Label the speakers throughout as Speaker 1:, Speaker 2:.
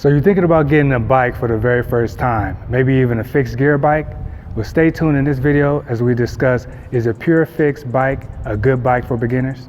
Speaker 1: So you're thinking about getting a bike for the very first time, maybe even a fixed gear bike? Well, stay tuned in this video as we discuss, is a Purefix bike a good bike for beginners?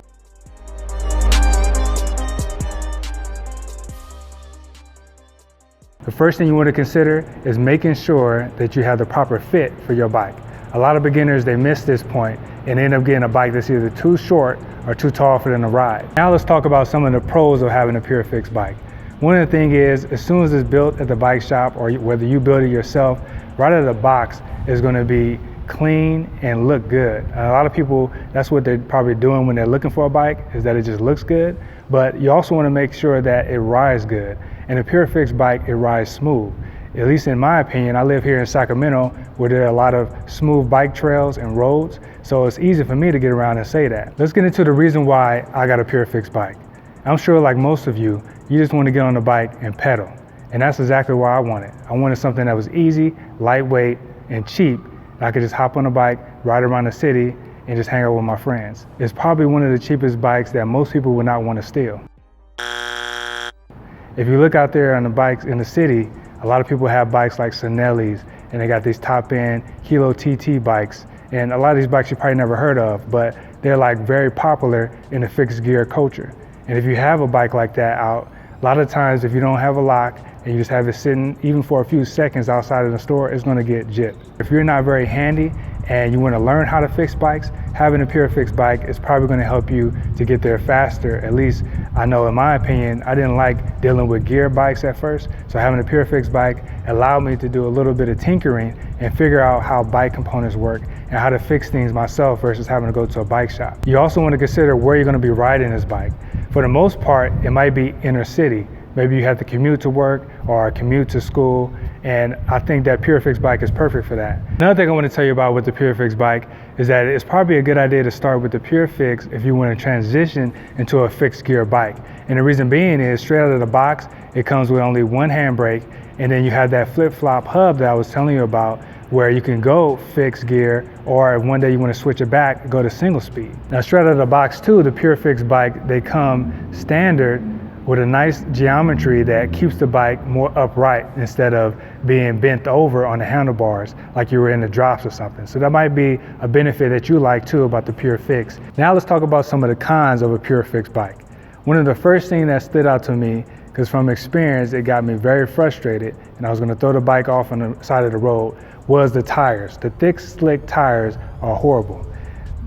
Speaker 1: The first thing you want to consider is making sure that you have the proper fit for your bike. A lot of beginners, they miss this point and end up getting a bike that's either too short or too tall for them to ride. Now let's talk about some of the pros of having a Purefix bike. One of the things is, as soon as it's built at the bike shop or whether you build it yourself, right out of the box is going to be clean and look good. And a lot of people, that's what they're probably doing when they're looking for a bike, is that it just looks good. But you also want to make sure that it rides good. And a Purefix bike, it rides smooth. At least in my opinion, I live here in Sacramento where there are a lot of smooth bike trails and roads. So it's easy for me to get around and say that. Let's get into the reason why I got a Purefix bike. I'm sure like most of you, you just want to get on the bike and pedal. And that's exactly why I wanted. I wanted something that was easy, lightweight, and cheap. I could just hop on a bike, ride around the city, and just hang out with my friends. It's probably one of the cheapest bikes that most people would not want to steal. If you look out there on the bikes in the city, a lot of people have bikes like Sinelli's, and they got these top-end Kilo TT bikes. And a lot of these bikes you probably never heard of, but they're like very popular in the fixed gear culture. And if you have a bike like that out, a lot of times if you don't have a lock and you just have it sitting even for a few seconds outside of the store, it's going to get gypped. If you're not very handy and you want to learn how to fix bikes, having a Purefix bike is probably going to help you to get there faster. At least I know in my opinion, I didn't like dealing with gear bikes at first. So having a Purefix bike allowed me to do a little bit of tinkering and figure out how bike components work and how to fix things myself versus having to go to a bike shop. You also want to consider where you're going to be riding this bike. For the most part, it might be inner city. Maybe you have to commute to work or commute to school, and I think that Purefix bike is perfect for that. Another thing I want to tell you about with the Purefix bike is that it's probably a good idea to start with the Purefix if you want to transition into a fixed gear bike. And the reason being is, straight out of the box, it comes with only one handbrake, and then you have that flip-flop hub that I was telling you about, where you can go fixed gear, or if one day you want to switch it back, go to single speed. Now straight out of the box too, the Purefix bike, they come standard with a nice geometry that keeps the bike more upright instead of being bent over on the handlebars like you were in the drops or something. So that might be a benefit that you like too about the Purefix. Now let's talk about some of the cons of a Purefix bike. One of the first things that stood out to me, because from experience it got me very frustrated and I was going to throw the bike off on the side of the road, was the tires. The thick, slick tires are horrible.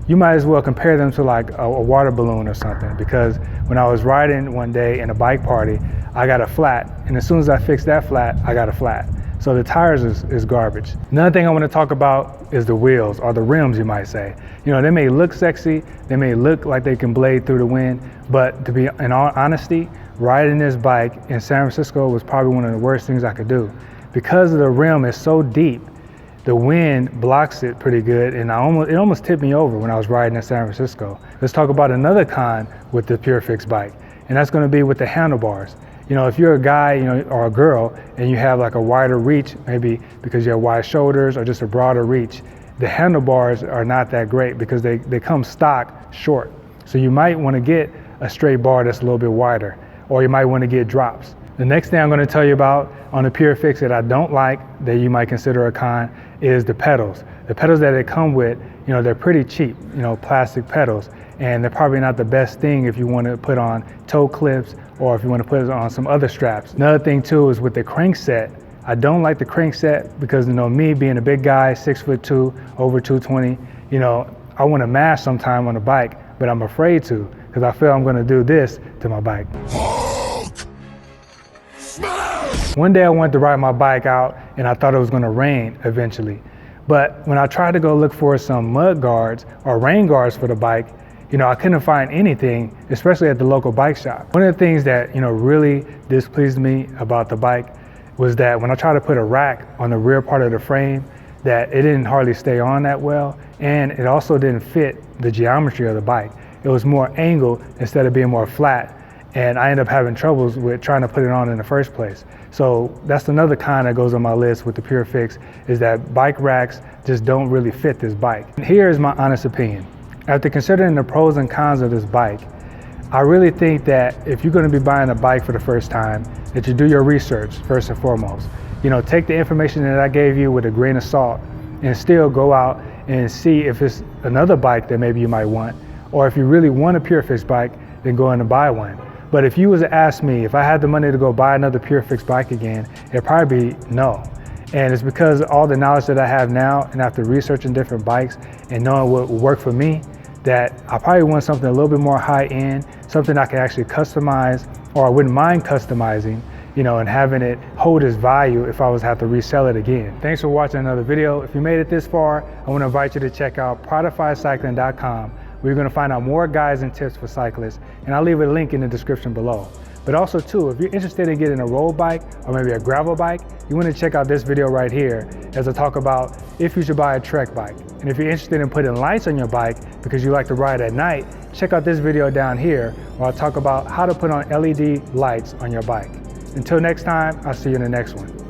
Speaker 1: You might as well compare them to like a water balloon or something, because when I was riding one day in a bike party, I got a flat, and as soon as I fixed that flat, I got a flat. So the tires is garbage. Another thing I want to talk about is the wheels, or the rims you might say. You know, they may look sexy, they may look like they can blade through the wind, but to be in all honesty, riding this bike in San Francisco was probably one of the worst things I could do. Because the rim is so deep, the wind blocks it pretty good, and it almost tipped me over when I was riding in San Francisco. Let's talk about another con with the Purefix bike, and that's going to be with the handlebars. You know, if you're a guy, you know, or a girl, and you have like a wider reach, maybe because you have wide shoulders or just a broader reach, the handlebars are not that great because they come stock short. So you might want to get a straight bar that's a little bit wider, or you might want to get drops. The next thing I'm going to tell you about on the Purefix that I don't like, that you might consider a con, is the pedals. The pedals that they come with, you know, they're pretty cheap, you know, plastic pedals, and they're probably not the best thing if you want to put on toe clips or if you want to put it on some other straps. Another thing too is with the crankset. I don't like the crankset because, you know, me being a big guy, 6'2", over 220, you know, I want to mash sometime on the bike, but I'm afraid to because I feel I'm going to do this to my bike. One day I wanted to ride my bike out and I thought it was going to rain eventually. But when I tried to go look for some mud guards or rain guards for the bike, you know, I couldn't find anything, especially at the local bike shop. One of the things that, you know, really displeased me about the bike was that when I tried to put a rack on the rear part of the frame, that it didn't hardly stay on that well, and it also didn't fit the geometry of the bike. It was more angled instead of being more flat. And I ended up having troubles with trying to put it on in the first place. So that's another con that goes on my list with the Purefix, is that bike racks just don't really fit this bike. Here is my honest opinion. After considering the pros and cons of this bike, I really think that if you're going to be buying a bike for the first time, that you do your research first and foremost. You know, take the information that I gave you with a grain of salt and still go out and see if it's another bike that maybe you might want, or if you really want a Purefix bike, then go in and buy one. But if you was to ask me if I had the money to go buy another Purefix bike again, it'd probably be no. And it's because of all the knowledge that I have now, and after researching different bikes and knowing what would work for me, that I probably want something a little bit more high end, something I can actually customize, or I wouldn't mind customizing, you know, and having it hold its value if I was to have to resell it again. Thanks for watching another video. If you made it this far, I want to invite you to check out purefixbike.com, where you're going to find out more guides and tips for cyclists, and I'll leave a link in the description below. But also too, if you're interested in getting a road bike or maybe a gravel bike, you want to check out this video right here as I talk about if you should buy a trek bike. And if you're interested in putting lights on your bike because you like to ride at night, check out this video down here where I'll talk about how to put on LED lights on your bike. Until next time, I'll see you in the next one.